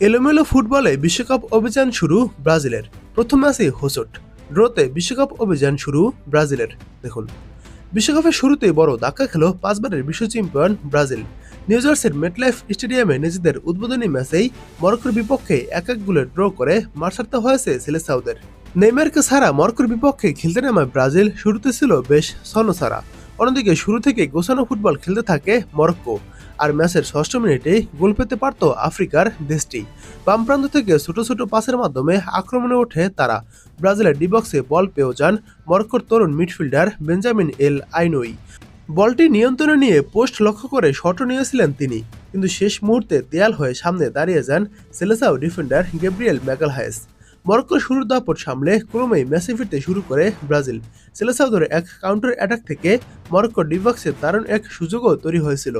এলোমেলো ফুটবলে বিশ্বকাপ অভিযান শুরু ব্রাজিলের। প্রথম ম্যাচে হোঁচট, ড্রতে বিশ্বকাপ অভিযান শুরু ব্রাজিলের। দেখুন, বিশ্বকাপের শুরুতেই বড় ধাক্কা খেল 5বারের বিশ্ব চ্যাম্পিয়ন ব্রাজিল। নিউ জার্সির মেটলাইফ স্টেডিয়ামে নিজেদের উদ্বোধনী ম্যাচেই মরক্কোর বিপক্ষে 1-1 গোলে ড্র করে মাঠ ছাড়তে হয়েছে সেলেসাওদের। নেইমারকে ছাড়া মরক্কোর বিপক্ষে খেলতে নামায় ব্রাজিল শুরুতে ছিল বেশ ছন্নছাড়া। অন্যদিকে শুরু থেকে গোছানো ফুটবল খেলতে থাকে মরক্কো। আর ম্যাচের 6ষ্ঠ মিনিটেই গোল পেতে পারত আফ্রিকার দেশটি। বাম প্রান্ত থেকে ছোট ছোট পাসের মাধ্যমে আক্রমণে ওঠে তারা। ব্রাজিলের ডিবক্সে বল পেয়েও যান মরক্কোর তরুণ মিডফিল্ডার বেঞ্জামিন এল আইনোই। বলটি নিয়ন্ত্রণে নিয়ে পোস্ট লক্ষ্য করে শটও নিয়েছিলেন তিনি, কিন্তু শেষ মুহূর্তে দেয়াল হয়ে সামনে দাঁড়িয়ে যান সেলেসাও ডিফেন্ডার গ্যাব্রিয়েল ম্যাগালহায়েস। মরক্কোর শুরুর দাপট সামলে ক্রমেই ম্যাচে ফিরতে শুরু করে ব্রাজিল। সেলেসাওদের এক কাউন্টার অ্যাটাক থেকে মরক্কোর ডিবক্সে দারুণ এক সুযোগও তৈরি হয়েছিল।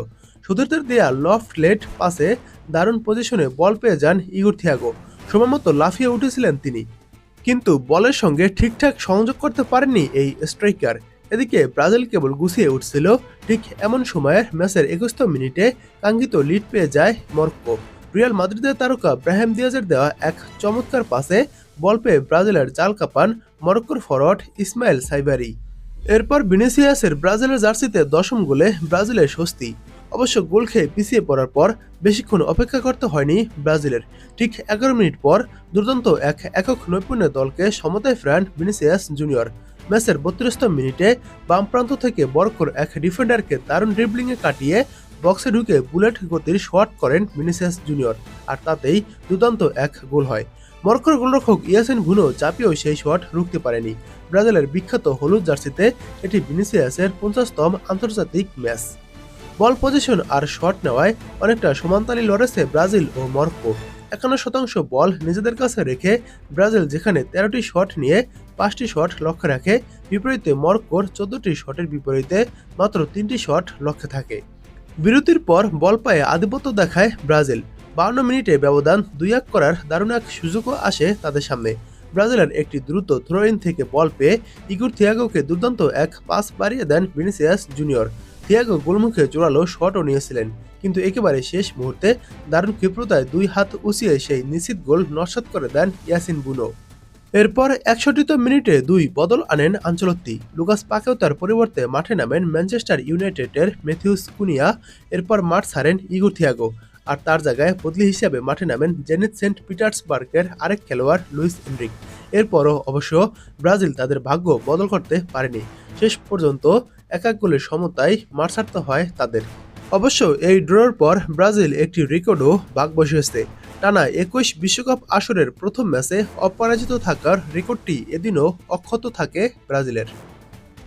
শত্রুদের দেয়া লফট লেট পাসে দারুণ পজিশনে বল পেয়ে যান ইগোর থিয়াগো। সময়মতো লাফিয়ে উঠেছিলেন তিনি, কিন্তু বলের সঙ্গে ঠিকঠাক সংযোগ করতে পারেননি এই স্ট্রাইকার। এদিকে ব্রাজিল কেবল গুছিয়ে উঠছিল, ঠিক এমন সময়ে ম্যাচের 21 মিনিটে কাঙ্ক্ষিত লিড পেয়ে যায় মরক্কো। রিয়াল মাদ্রিদের তারকা ব্রাহিম দিয়াজের দেওয়া এক চমৎকার পাসে বল পেয়ে ব্রাজিলের জাল কাঁপান মরক্কোর ফরওয়ার্ড ইসমাইল সাইবারি। এরপর ভিনিসিয়াসের ব্রাজিলের জার্সিতে 10ম গোলে ব্রাজিলের স্বস্তি। অবশ্য গোল খেয়ে পিছিয়ে পড়ার পর বেশিক্ষণ অপেক্ষা করতে হয়নি ব্রাজিলের। ঠিক 11 মিনিট পর দুর্দান্ত এক একক নৈপুণ্যের দলকে সমতায় ফেরান ভিনিসিয়াস জুনিয়র। ম্যাচের 32তম মিনিটে বাম প্রান্ত থেকে মরক্কোর এক ডিফেন্ডারকে দারুণ ড্রিবলিংয়ে কাটিয়ে বক্সে ঢুকে বুলেট গতির শট করেন ভিনিসিয়াস জুনিয়র, আর তাতেই দুর্দান্ত এক গোল হয়। মরক্কোর গোলরক্ষক ইয়াসিন বুনো চাপিয়েও সেই শট রুখতে পারেনি। ব্রাজিলের বিখ্যাত হলুদ জার্সিতে এটি ভিনিসিয়াসের 50তম আন্তর্জাতিক ম্যাচ। বল পজিশন আর শট নেওয়ায় অনেকটা সমানতালি লড়েছে ব্রাজিল ও মরক্কো। 51% বল নিজেদের কাছে রেখে ব্রাজিল যেখানে 13টি শট নিয়ে 5টি শট লক্ষ্যে রাখে, বিপরীতে মরক্কোর 14টি শটের বিপরীতে মাত্র 3টি শট লক্ষ্যে থাকে। বিরতির পর বল পায়ে আধিপত্য দেখায় ব্রাজিল। 52 মিনিটে ব্যবধান 2-1 করার দারুণ এক সুযোগও আসে তাদের সামনে। ব্রাজিলের একটি দ্রুত থ্রো ইন থেকে বল পেয়ে ইগোর থিয়াগোকে দুর্দান্ত এক পাস বাড়িয়ে দেন ভিনিসিয়াস জুনিয়র। থিয়াগো গোলমুখে জোরালো শটও নিয়েছিলেন, কিন্তু একেবারে শেষ মুহূর্তে দারুণ ক্ষিপ্রতায় 2 হাত উঁচিয়ে সেই নিশ্চিত গোল নস্যাৎ করে দেন ইয়াসিন বুনো। এরপর 61তম মিনিটে 2 বদল আনেন আনচেলত্তি। লুকাস পাকেওতার পরিবর্তে মাঠে নামেন ম্যানচেস্টার ইউনাইটেডের ম্যাথিউস কুনিয়া। এরপর মাঠ ছাড়েন ইগোর থিয়াগো, আর তার জায়গায় বদলি হিসেবে মাঠে নামেন জেনিত সেন্ট পিটার্সবার্গের আরেক খেলোয়াড় লুইস এনরিক। এরপরও অবশ্য ব্রাজিল তাদের ভাগ্য বদল করতে পারেনি। শেষ পর্যন্ত 1-1 গোলের সমতায় মাঠ ছাড়তে হয় তাদের। অবশ্য এই ড্রর পর ব্রাজিল একটি রেকর্ডও ভাগ বসিয়েছে। টানা 21 বিশ্বকাপ আসরের প্রথম ম্যাচে অপরাজিত থাকার রেকর্ডটি এদিনও অক্ষত থাকে ব্রাজিলের।